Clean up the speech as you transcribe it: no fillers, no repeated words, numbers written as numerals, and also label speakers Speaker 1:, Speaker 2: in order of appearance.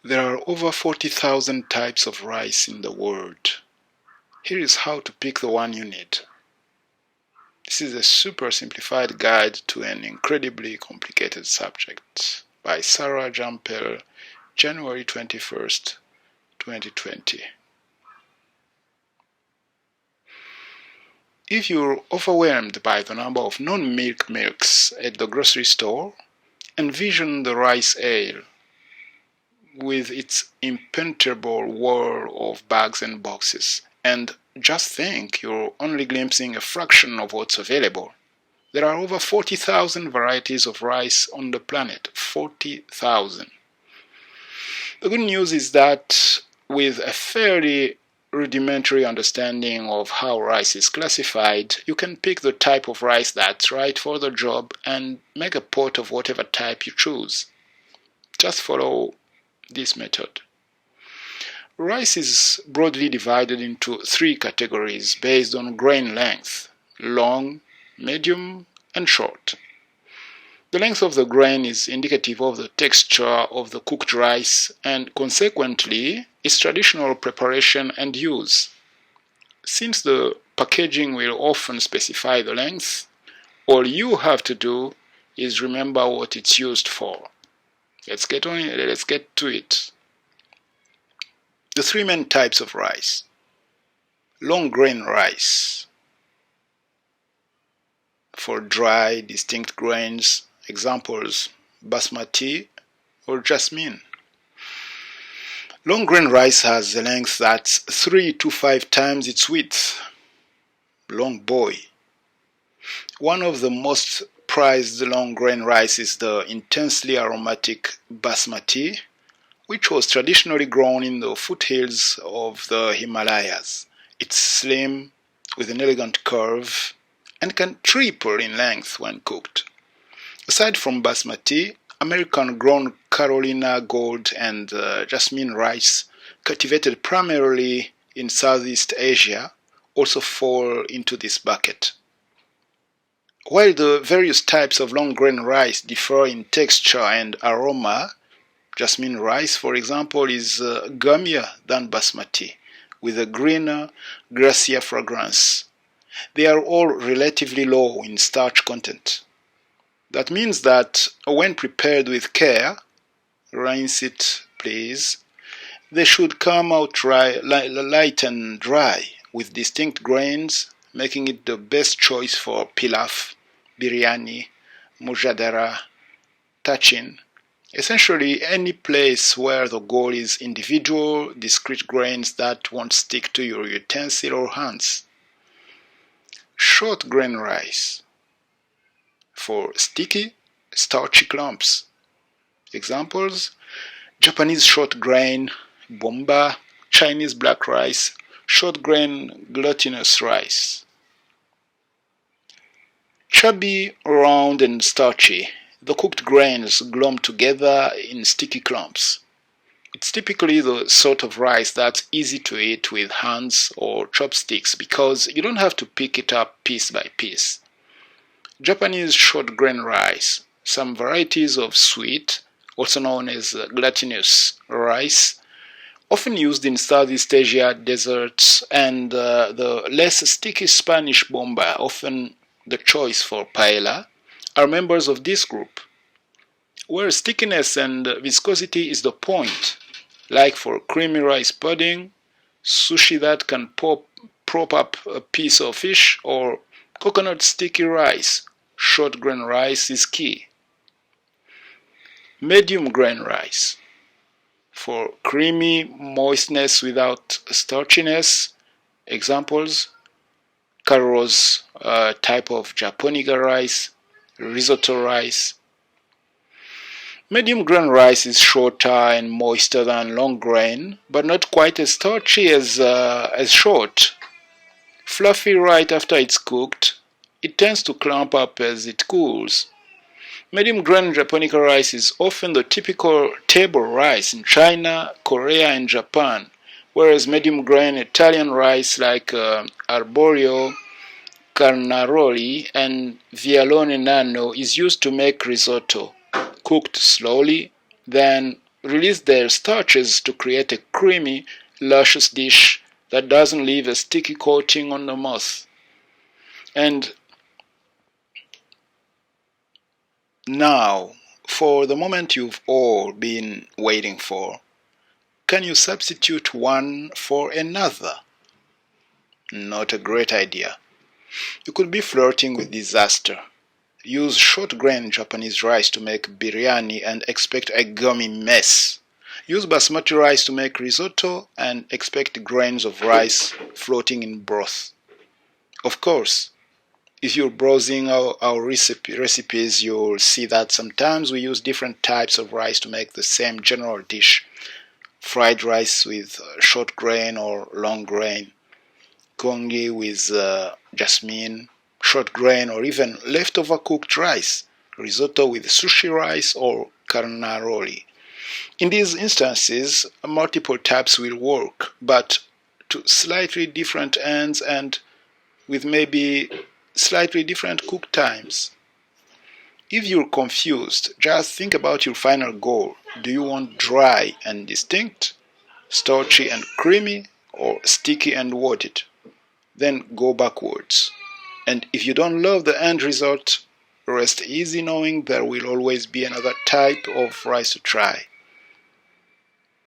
Speaker 1: There are over 40,000 types of rice in the world. Here is how to pick the one you need. This is a super simplified guide to an incredibly complicated subject by Sarah Jampel, January 21st, 2020. If you're overwhelmed by the number of non-milk milks at the grocery store, envision the rice aisle with its impenetrable wall of bags and boxes, and just think you're only glimpsing a fraction of what's available. There are over 40,000 varieties of rice on the planet. 40,000. The good news is that with a fairly rudimentary understanding of how rice is classified, you can pick the type of rice that's right for the job and make a pot of whatever type you choose. Just follow this method. Rice is broadly divided into three categories based on grain length: long, medium, and short. The length of the grain is indicative of the texture of the cooked rice and consequently its traditional preparation and use. Since the packaging will often specify the length, all you have to do is remember what it's used for. Let's get to it. The three main types of rice. Long grain rice. For dry, distinct grains, examples basmati or jasmine. Long grain rice has a length that's 3 to 5 times its width. Long boy. One of the most prized long grain rice is the intensely aromatic basmati, which was traditionally grown in the foothills of the Himalayas. It's slim, with an elegant curve, and can triple in length when cooked. Aside from basmati, American-grown Carolina Gold and jasmine rice, cultivated primarily in Southeast Asia, also fall into this bucket. While the various types of long grain rice differ in texture and aroma, jasmine rice, for example, is gummier than basmati, with a greener, grassier fragrance. They are all relatively low in starch content. That means that when prepared with care, rinse it please, they should come out light and dry, with distinct grains, making it the best choice for pilaf, biryani, mujadara, tachin. Essentially any place where the goal is individual, discrete grains that won't stick to your utensil or hands. Short grain rice. For sticky, starchy clumps. Examples: Japanese short grain, bomba, Chinese black rice, short grain glutinous rice. Chubby, round, and starchy. The cooked grains glom together in sticky clumps. It's typically the sort of rice that's easy to eat with hands or chopsticks because you don't have to pick it up piece by piece. Japanese short grain rice. Some varieties of sweet, also known as glutinous rice, often used in Southeast Asia desserts, and the less sticky Spanish bomba, often the choice for paella, are members of this group. Where stickiness and viscosity is the point, like for creamy rice pudding, sushi that can prop up a piece of fish, or coconut sticky rice, short grain rice is key. Medium grain rice. For creamy moistness without starchiness, examples: Caro's type of Japonica rice, risotto rice. Medium grain rice is shorter and moister than long grain, but not quite as starchy as short. Fluffy right after it's cooked, it tends to clump up as it cools. Medium grain Japonica rice is often the typical table rice in China, Korea, and Japan, whereas medium grain Italian rice like Arborio, Carnaroli, and Vialone Nano is used to make risotto, cooked slowly, then release their starches to create a creamy, luscious dish that doesn't leave a sticky coating on the mouth. And now, for the moment you've all been waiting for, can you substitute one for another? Not a great idea. You could be flirting with disaster. Use short-grain Japanese rice to make biryani and expect a gummy mess. Use basmati rice to make risotto and expect grains of rice floating in broth. Of course, if you're browsing our recipes, you'll see that sometimes we use different types of rice to make the same general dish. Fried rice with short grain or long grain, congee with jasmine, short grain, or even leftover cooked rice, risotto with sushi rice or carnaroli. In these instances, multiple types will work, but to slightly different ends and with maybe slightly different cook times. If you're confused, just think about your final goal. Do you want dry and distinct, starchy and creamy, or sticky and watered? Then go backwards. And if you don't love the end result, rest easy knowing there will always be another type of rice to try.